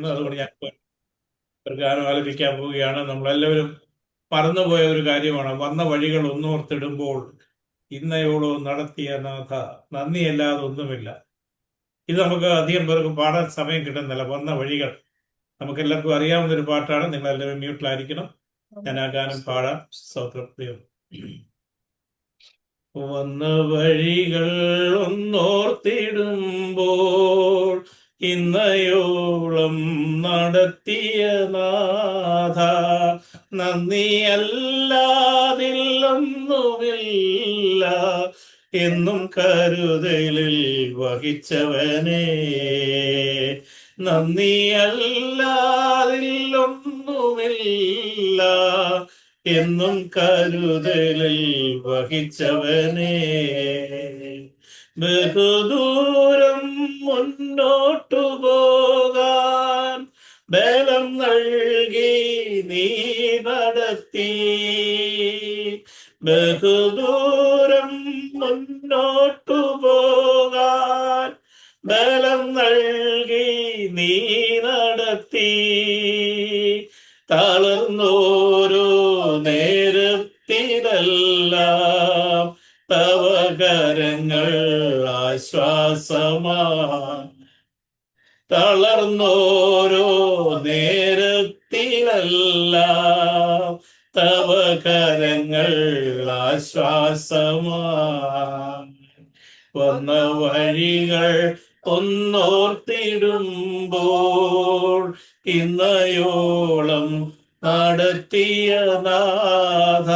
ആഗ്രഹിക്കുന്നു. അതുകൊണ്ട് ഞാൻ ഒരു ഗാനം ആലപിക്കാൻ പോവുകയാണ്. നമ്മളെല്ലാവരും മറന്നുപോയ ഒരു കാര്യമാണ്. വന്ന വഴികൾ ഒന്നോർത്തിടുമ്പോൾ ഇന്നയോളോ നടത്തിയ നാഥ, നന്ദിയല്ലാതെ ഒന്നുമില്ല. ഇത് നമുക്ക് അധികം പേർക്ക് പാടാൻ സമയം കിട്ടുന്നില്ല. വന്ന വഴികൾ നമുക്ക് എല്ലാവർക്കും അറിയാവുന്ന ഒരു പാട്ടാണ്. നിങ്ങൾ എല്ലാവരും മ്യൂട്ടിലായിരിക്കണം. ഞാൻ ആ ഗാനം പാടാം. സ്തോത്രം. വന്ന വഴികൾ ഒന്നോർത്തിടുമ്പോൾ ഇന്നയോളം നടത്തിയ നാഥ, നന്ദിയല്ലാതില്ലൊന്നുമില്ല എന്നും കരുതലിൽ വഹിച്ചവനേ. നന്ദിയല്ലാതില്ലൊന്നുമില്ല എന്നും കരുതലിൽ വഹിച്ചവനേ. ബഹുദൂരം മുന്നോട്ടു പോകാൻ ബലം നൽകി നീ നടത്തി. ബഹുദൂരം മുന്നോട്ടു പോകാൻ ബലം നൽകി നീ നടത്തി. തളർന്നോരോ നേരത്തിലെല്ലാം തവ കരങ്ങൾ ആശ്വാസമാ. തളർന്നോരോ നേരത്തിലെല്ലാം തവ കരങ്ങൾ ആശ്വാസമാ. വന്ന വഴികൾ ഒന്നോർത്തിടുമ്പോൾ ഇന്നയോളം നടത്തിയ നാഥ,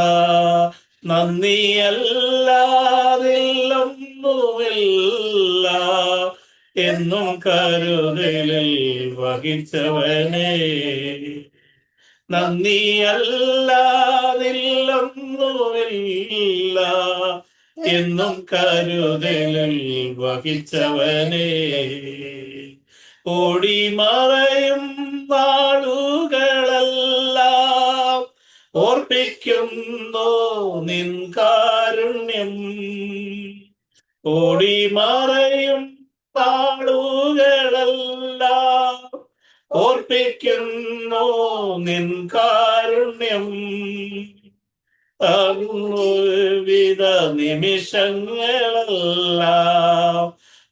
നന്ദിയല്ലാതില്ലൊന്നുമില്ല എന്നും കരുതലിൽ വഹിച്ചവനേ. നന്ദിയല്ലാതില്ലൊന്നുമില്ല എന്നും കരുതലിൽ വഹിച്ചവനേ. ഓടിമറയും നാളുകളെല്ലാം ഓർപ്പിക്കുന്നു നിൻ കാരുണ്യം. ഓടിമറയും നാളുകളെല്ലാം ഓർപ്പിക്കുന്നു നിൻ കാരുണ്യം. വിധ നിമിഷങ്ങളെല്ലാം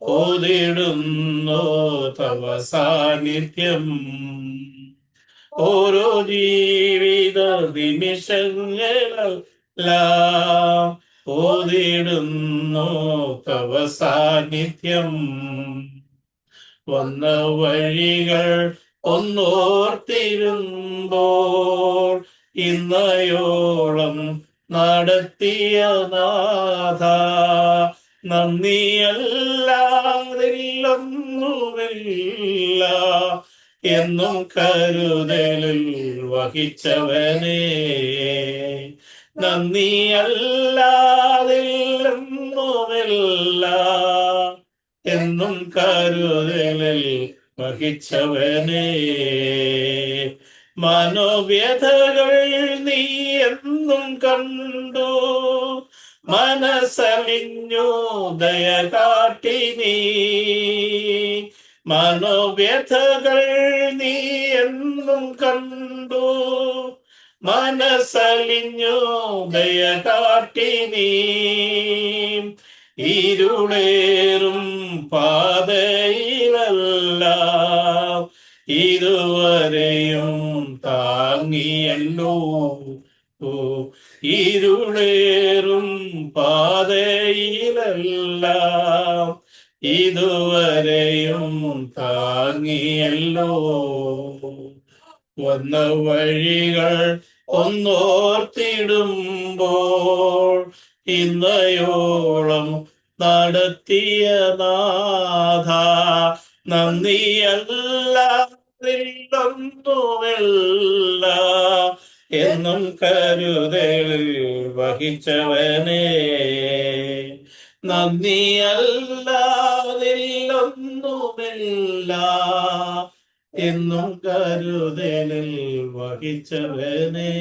ഓതിടുന്നു തവ സാന്നിധ്യം. ഓരോ ജീവിത നിമിഷങ്ങളെല്ലാം ഓതിടുന്നു തവ സാന്നിധ്യം. വന്ന വഴികൾ ഒന്നോർത്തിരുമ്പോൾ ഇന്നയോളം നടത്തിയ നാഥ, നന്ദിയല്ലാതില്ലൊന്നുമില്ല എന്നും കരുതലിൽ വഹിച്ചവനേ. നന്ദിയല്ലാതില്ലൊന്നുമില്ല എന്നും കരുതലിൽ വഹിച്ചവനേ. മനോവ്യഥകൾ നീ എന്നും കണ്ടു, മനസ്സലിഞ്ഞു ദയ കാട്ടി നീ. മനോവ്യഥകൾ നീ എന്നും കണ്ടു, മനസ്സലിഞ്ഞു ദയ കാട്ടി നീ. ഇരുളേറും പാതയിലെല്ലാം ഇതുവരെയും താങ്ങിയല്ലോ. ഇരുളേറും പാതയിലെല്ലാം ഇതുവരെയും താങ്ങിയല്ലോ. വന്ന വഴികൾ ഒന്നോർത്തിടുമ്പോൾ ഇന്നയോളം നടത്തിയ നാഥ, നന്ദിയല്ലാതില്ലൊന്നുമില്ല എന്നും കരുതലിൽ വഹിച്ചവനേ. നന്ദിയല്ലാതില്ലൊന്നുമില്ല എന്നും കരുതലിൽ വഹിച്ചവനേ.